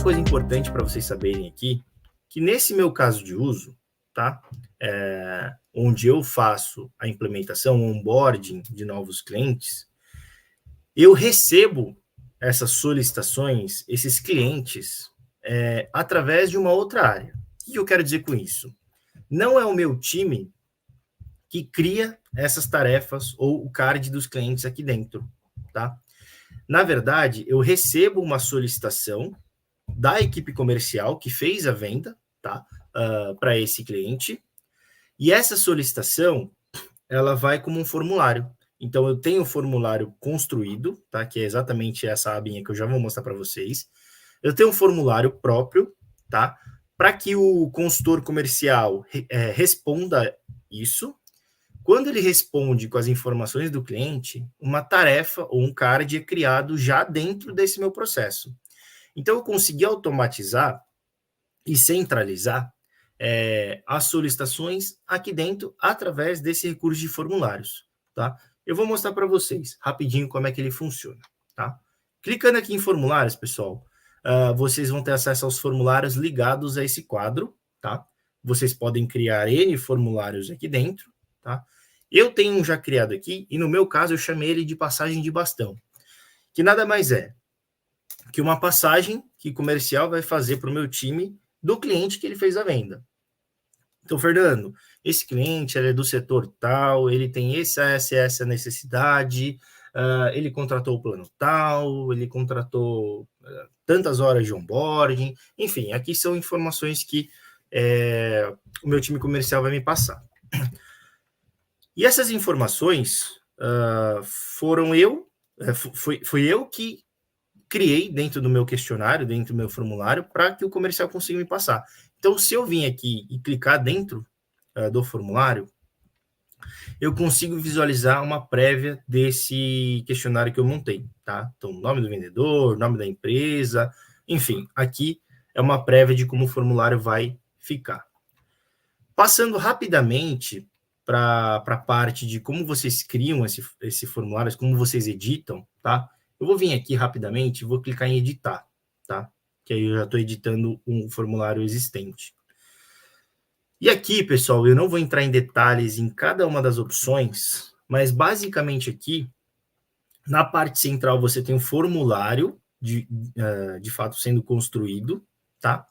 coisa importante para vocês saberem aqui, que nesse meu caso de uso, tá? Onde eu faço a implementação, o onboarding de novos clientes, eu recebo essas solicitações, esses clientes, através de uma outra área. O que eu quero dizer com isso? Não é o meu time que cria essas tarefas ou o card dos clientes aqui dentro, tá? Na verdade, eu recebo uma solicitação da equipe comercial que fez a venda, tá? Para esse cliente. E essa solicitação, ela vai como um formulário. Então, eu tenho o formulário construído, tá? Que é exatamente essa abinha que eu já vou mostrar para vocês. Eu tenho um formulário próprio, tá? Para que o consultor comercial responda isso. Quando ele responde com as informações do cliente, uma tarefa ou um card é criado já dentro desse meu processo. Então, eu consegui automatizar e centralizar as solicitações aqui dentro através desse recurso de formulários, tá? Eu vou mostrar para vocês rapidinho como é que ele funciona, tá? Clicando aqui em formulários, pessoal, vocês vão ter acesso aos formulários ligados a esse quadro, tá? Vocês podem criar N formulários aqui dentro, tá? Eu tenho um já criado aqui, e no meu caso eu chamei ele de passagem de bastão, que nada mais é que uma passagem que o comercial vai fazer para o meu time do cliente que ele fez a venda. Então, Fernando, esse cliente ele é do setor tal, ele tem essa necessidade, ele contratou o plano tal, ele contratou tantas horas de onboarding, enfim, aqui são informações que o meu time comercial vai me passar. E essas informações fui eu que criei dentro do meu questionário, dentro do meu formulário, para que o comercial consiga me passar. Então, se eu vim aqui e clicar dentro do formulário, eu consigo visualizar uma prévia desse questionário que eu montei, tá? Então, nome do vendedor, nome da empresa, enfim, aqui é uma prévia de como o formulário vai ficar. Passando rapidamente para a parte de como vocês criam esse formulário, como vocês editam, tá? Eu vou vir aqui rapidamente e vou clicar em editar, tá? Que aí eu já estou editando um formulário existente. E aqui, pessoal, eu não vou entrar em detalhes em cada uma das opções, mas basicamente aqui, na parte central, você tem um formulário, de fato, sendo construído, tá?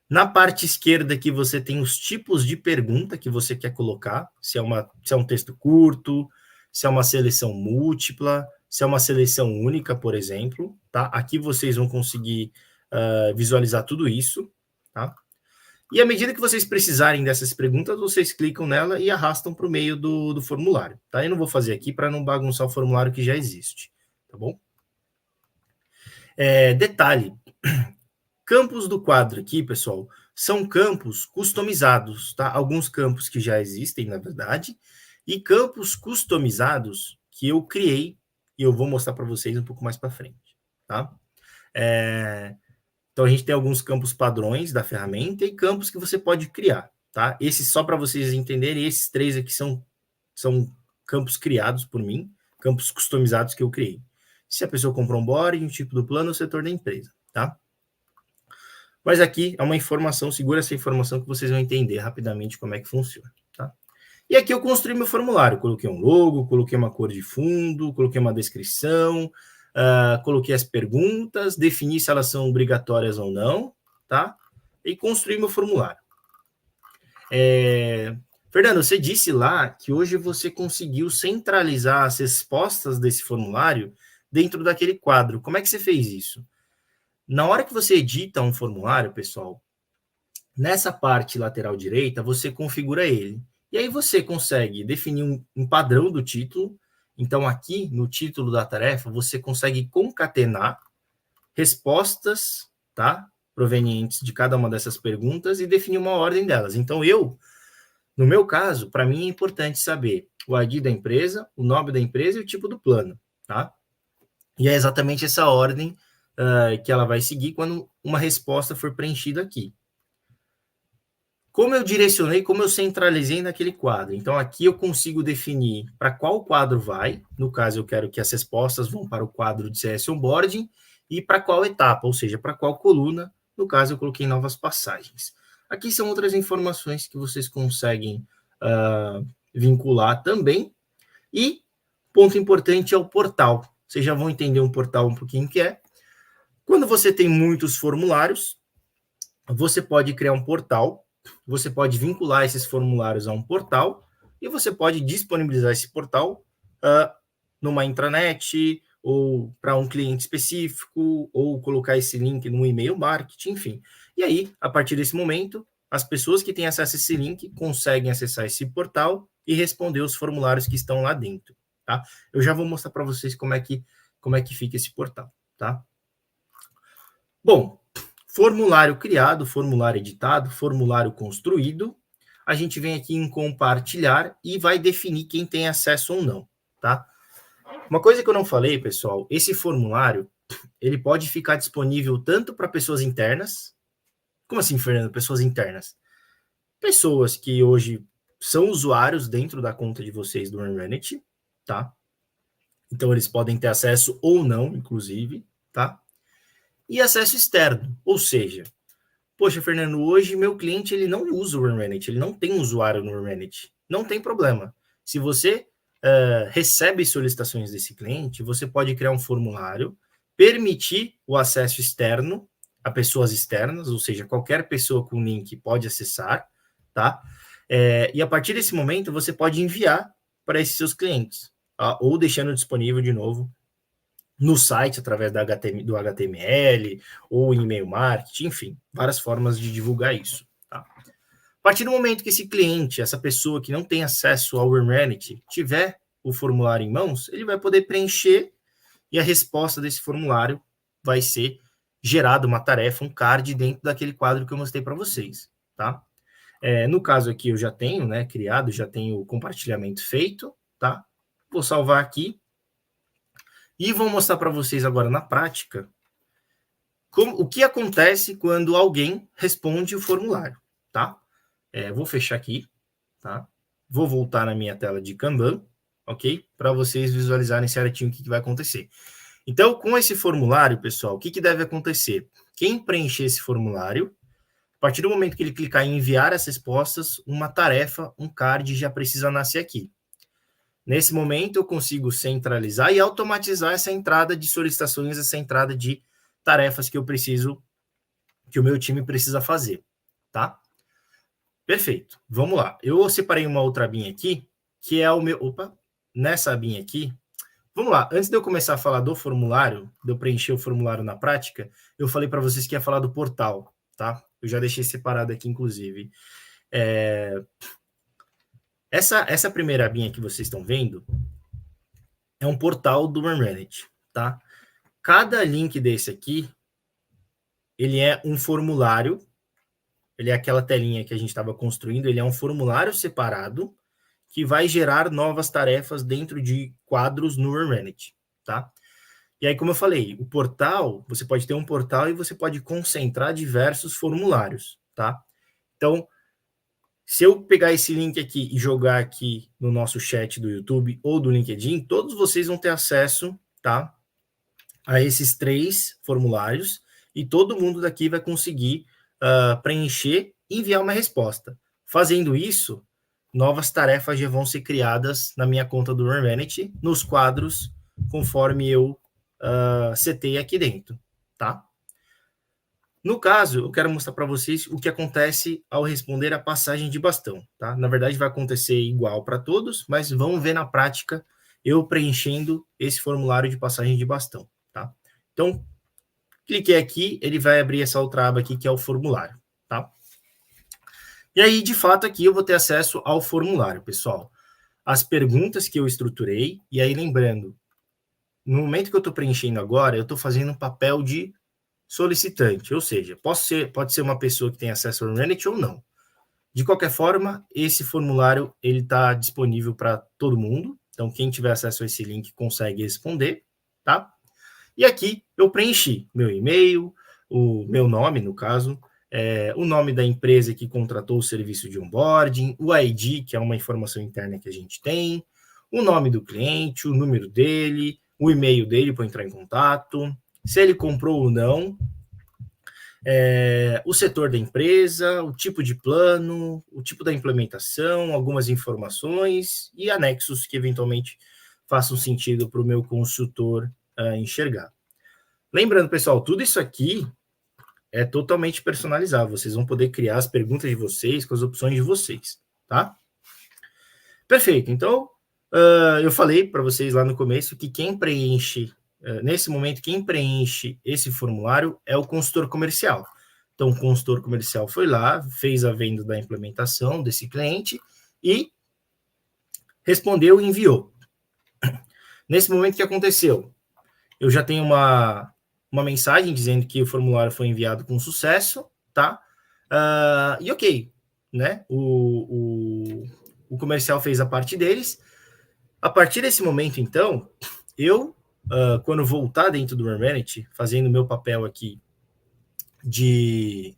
Na parte esquerda aqui, você tem os tipos de pergunta que você quer colocar, se é um texto curto, se é uma seleção múltipla, se é uma seleção única, por exemplo, tá? Aqui vocês vão conseguir visualizar tudo isso, tá? E à medida que vocês precisarem dessas perguntas, vocês clicam nela e arrastam para o meio do formulário, tá? Eu não vou fazer aqui para não bagunçar o formulário que já existe, tá bom? Detalhe, campos do quadro aqui, pessoal, são campos customizados, tá? Alguns campos que já existem, na verdade, e campos customizados que eu criei e eu vou mostrar para vocês um pouco mais para frente, tá? Então, a gente tem alguns campos padrões da ferramenta e campos que você pode criar, tá? Esses, só para vocês entenderem, esses três aqui são campos criados por mim, campos customizados que eu criei. Se a pessoa comprou um boarding, o tipo do plano, o setor da empresa, tá? Mas aqui é uma informação, segura essa informação que vocês vão entender rapidamente como é que funciona, tá? E aqui eu construí meu formulário, coloquei um logo, coloquei uma cor de fundo, coloquei uma descrição, coloquei as perguntas, defini se elas são obrigatórias ou não, tá? E construí meu formulário. Fernando, você disse lá que hoje você conseguiu centralizar as respostas desse formulário dentro daquele quadro. Como é que você fez isso? Na hora que você edita um formulário, pessoal, nessa parte lateral direita, você configura ele. E aí você consegue definir um padrão do título. Então, aqui no título da tarefa, você consegue concatenar respostas, tá? Provenientes de cada uma dessas perguntas e definir uma ordem delas. Então, no meu caso, para mim é importante saber o ID da empresa, o nome da empresa e o tipo do plano, tá? E é exatamente essa ordem que ela vai seguir quando uma resposta for preenchida aqui. Como eu direcionei, como eu centralizei naquele quadro. Então, aqui eu consigo definir para qual quadro vai. No caso, eu quero que as respostas vão para o quadro de CS Onboarding e para qual etapa, ou seja, para qual coluna No caso, eu coloquei novas passagens. Aqui são outras informações que vocês conseguem vincular também. E ponto importante é o portal. Vocês já vão entender um portal um pouquinho que é. Quando você tem muitos formulários, você pode criar um portal, você pode vincular esses formulários a um portal e você pode disponibilizar esse portal numa intranet ou para um cliente específico ou colocar esse link no e-mail marketing, enfim. E aí, a partir desse momento, as pessoas que têm acesso a esse link conseguem acessar esse portal e responder os formulários que estão lá dentro, tá? Eu já vou mostrar para vocês como é que fica esse portal, tá? Bom, formulário criado, formulário editado, formulário construído. A gente vem aqui em compartilhar e vai definir quem tem acesso ou não, tá? Uma coisa que eu não falei, pessoal, esse formulário, ele pode ficar disponível tanto para pessoas internas. Como assim, Fernando? Pessoas internas? Pessoas que hoje são usuários dentro da conta de vocês do Unreality, tá? Então, eles podem ter acesso ou não, inclusive, tá? E acesso externo, ou seja, poxa, Fernando, hoje meu cliente ele não usa o Unreality, ele não tem usuário no Unreality. Não tem problema. Se você recebe solicitações desse cliente, você pode criar um formulário, permitir o acesso externo a pessoas externas, ou seja, qualquer pessoa com link pode acessar, tá? E a partir desse momento, você pode enviar para esses seus clientes, tá? Ou deixando disponível de novo no site, através do HTML, ou e-mail marketing, enfim, várias formas de divulgar isso. Tá? A partir do momento que esse cliente, essa pessoa que não tem acesso ao Unreality, tiver o formulário em mãos, ele vai poder preencher e a resposta desse formulário vai ser gerada uma tarefa, um card dentro daquele quadro que eu mostrei para vocês. Tá? No caso aqui eu já tenho, né, criado, já tenho o compartilhamento feito, tá? Vou salvar aqui. E vou mostrar para vocês agora na prática o que acontece quando alguém responde o formulário, tá? Vou fechar aqui, tá? Vou voltar na minha tela de Kanban, ok? Para vocês visualizarem certinho o que vai acontecer. Então, com esse formulário, pessoal, o que deve acontecer? Quem preencher esse formulário, a partir do momento que ele clicar em enviar as respostas, uma tarefa, um card já precisa nascer aqui. Nesse momento, eu consigo centralizar e automatizar essa entrada de solicitações, essa entrada de tarefas que eu preciso, que o meu time precisa fazer, tá? Perfeito. Vamos lá. Eu separei uma outra abinha aqui, que é o meu... Opa! Nessa abinha aqui... Vamos lá. Antes de eu começar a falar do formulário, de eu preencher o formulário na prática, eu falei para vocês que ia falar do portal, tá? Eu já deixei separado aqui, inclusive. Essa primeira abinha que vocês estão vendo é um portal do Unreality, tá? Cada link desse aqui, ele é um formulário, ele é aquela telinha que a gente estava construindo, ele é um formulário separado que vai gerar novas tarefas dentro de quadros no Unreality, tá? E aí, como eu falei, o portal, você pode ter um portal e você pode concentrar diversos formulários, tá? Então, se eu pegar esse link aqui e jogar aqui no nosso chat do YouTube ou do LinkedIn, todos vocês vão ter acesso, tá, a esses 3 formulários e todo mundo daqui vai conseguir preencher e enviar uma resposta. Fazendo isso, novas tarefas já vão ser criadas na minha conta do Unreality, nos quadros, conforme eu setei aqui dentro, tá? No caso, eu quero mostrar para vocês o que acontece ao responder a passagem de bastão, tá? Na verdade, vai acontecer igual para todos, mas vamos ver na prática eu preenchendo esse formulário de passagem de bastão, tá? Então, cliquei aqui, ele vai abrir essa outra aba aqui, que é o formulário, tá? E aí, de fato, aqui eu vou ter acesso ao formulário, pessoal. As perguntas que eu estruturei, e aí lembrando, no momento que eu estou preenchendo agora, eu estou fazendo um papel de solicitante, ou seja, pode ser uma pessoa que tem acesso ao Unreality ou não. De qualquer forma, esse formulário ele está disponível para todo mundo, então quem tiver acesso a esse link consegue responder, tá? E aqui eu preenchi meu e-mail, o meu nome, no caso, o nome da empresa que contratou o serviço de onboarding, o ID, que é uma informação interna que a gente tem, o nome do cliente, o número dele, o e-mail dele para entrar em contato, se ele comprou ou não, o setor da empresa, o tipo de plano, o tipo da implementação, algumas informações e anexos que eventualmente façam sentido para o meu consultor enxergar. Lembrando, pessoal, tudo isso aqui é totalmente personalizável. Vocês vão poder criar as perguntas de vocês com as opções de vocês, tá? Perfeito. Então, eu falei para vocês lá no começo que quem preenche, nesse momento, quem preenche esse formulário é o consultor comercial. Então, o consultor comercial foi lá, fez a venda da implementação desse cliente e respondeu e enviou. Nesse momento, o que aconteceu? Eu já tenho uma mensagem dizendo que o formulário foi enviado com sucesso, tá? E ok, né? O comercial fez a parte deles. A partir desse momento, então, eu, quando voltar dentro do Remanent, fazendo o meu papel aqui de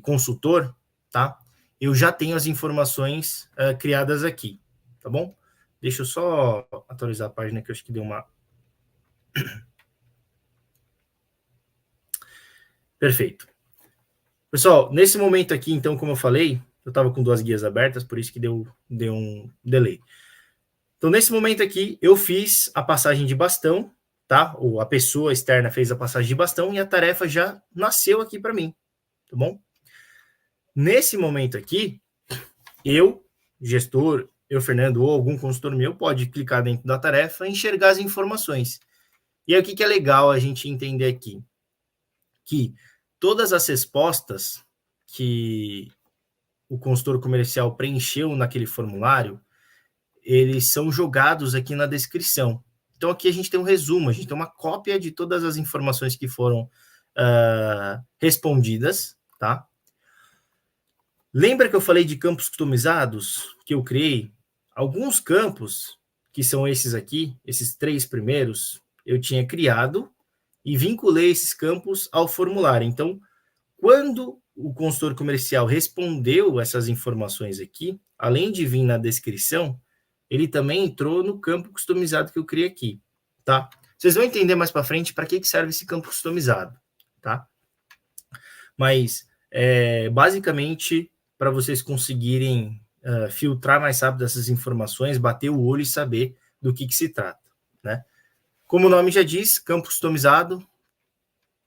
consultor, tá? Eu já tenho as informações criadas aqui, tá bom? Deixa eu só atualizar a página que eu acho que deu uma... Perfeito. Pessoal, nesse momento aqui, então, como eu falei, eu estava com 2 guias abertas, por isso que deu um delay. Então, nesse momento aqui, eu fiz a passagem de bastão, tá? Ou a pessoa externa fez a passagem de bastão e a tarefa já nasceu aqui para mim, tá bom? Nesse momento aqui, eu, gestor, eu, Fernando, ou algum consultor meu, pode clicar dentro da tarefa e enxergar as informações. E aí, o que é legal a gente entender aqui? Que todas as respostas que o consultor comercial preencheu naquele formulário, eles são jogados aqui na descrição. Então, aqui a gente tem um resumo, a gente tem uma cópia de todas as informações que foram respondidas, tá? Lembra que eu falei de campos customizados que eu criei? Alguns campos, que são esses aqui, esses 3 primeiros, eu tinha criado e vinculei esses campos ao formulário. Então, quando o consultor comercial respondeu essas informações aqui, além de vir na descrição, ele também entrou no campo customizado que eu criei aqui, tá? Vocês vão entender mais para frente para que serve esse campo customizado, tá? Mas, basicamente, para vocês conseguirem filtrar mais rápido essas informações, bater o olho e saber do que se trata, né? Como o nome já diz, campo customizado,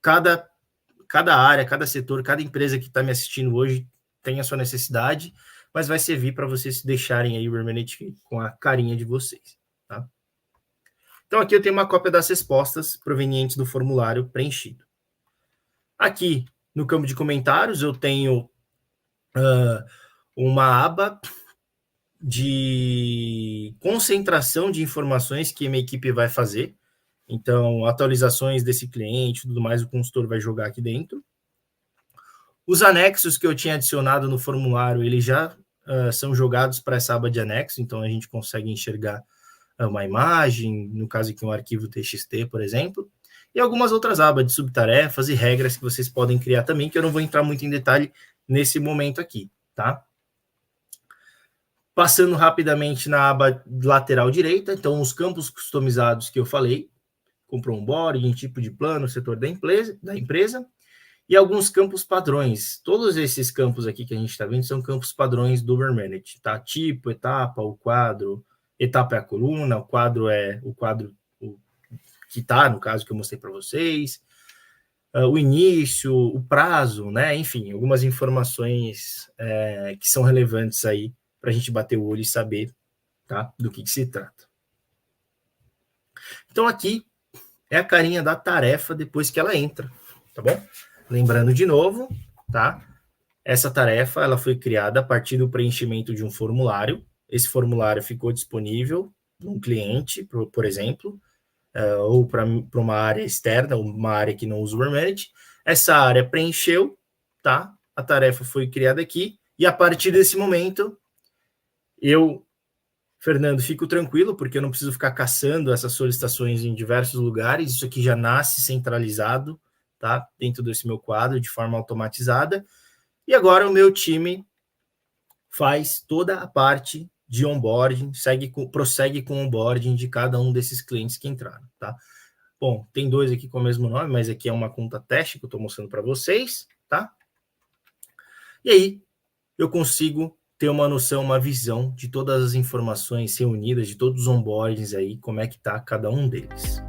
cada área, cada setor, cada empresa que está me assistindo hoje tem a sua necessidade, mas vai servir para vocês deixarem aí o Remanent com a carinha de vocês, tá? Então, aqui eu tenho uma cópia das respostas provenientes do formulário preenchido. Aqui, no campo de comentários, eu tenho uma aba de concentração de informações que a minha equipe vai fazer. Então, atualizações desse cliente, tudo mais, o consultor vai jogar aqui dentro. Os anexos que eu tinha adicionado no formulário, eles já são jogados para essa aba de anexo, então a gente consegue enxergar uma imagem, no caso aqui um arquivo TXT, por exemplo, e algumas outras abas de subtarefas e regras que vocês podem criar também, que eu não vou entrar muito em detalhe nesse momento aqui, tá? Passando rapidamente na aba lateral direita, então os campos customizados que eu falei, comprou um onboarding, tipo de plano, setor da empresa, e alguns campos padrões. Todos esses campos aqui que a gente está vendo são campos padrões do Remanent, tá? Tipo, etapa, o quadro, etapa é a coluna, o quadro é o quadro que está, no caso que eu mostrei para vocês, o início, o prazo, né? Enfim, algumas informações que são relevantes aí para a gente bater o olho e saber, tá, do que se trata. Então, aqui é a carinha da tarefa depois que ela entra, tá bom? Lembrando de novo, tá? Essa tarefa ela foi criada a partir do preenchimento de um formulário. Esse formulário ficou disponível para um cliente, por exemplo, ou para uma área externa, uma área que não usa o Remanent. Essa área preencheu, tá? A tarefa foi criada aqui, e a partir desse momento, eu, Fernando, fico tranquilo, porque eu não preciso ficar caçando essas solicitações em diversos lugares, isso aqui já nasce centralizado, tá? Dentro desse meu quadro, de forma automatizada, e agora o meu time faz toda a parte de onboarding, prossegue com o onboarding de cada um desses clientes que entraram, tá? Bom, tem 2 aqui com o mesmo nome, mas aqui é uma conta teste que eu estou mostrando para vocês, tá? E aí, eu consigo ter uma noção, uma visão de todas as informações reunidas, de todos os onboardings aí, como é que tá cada um deles.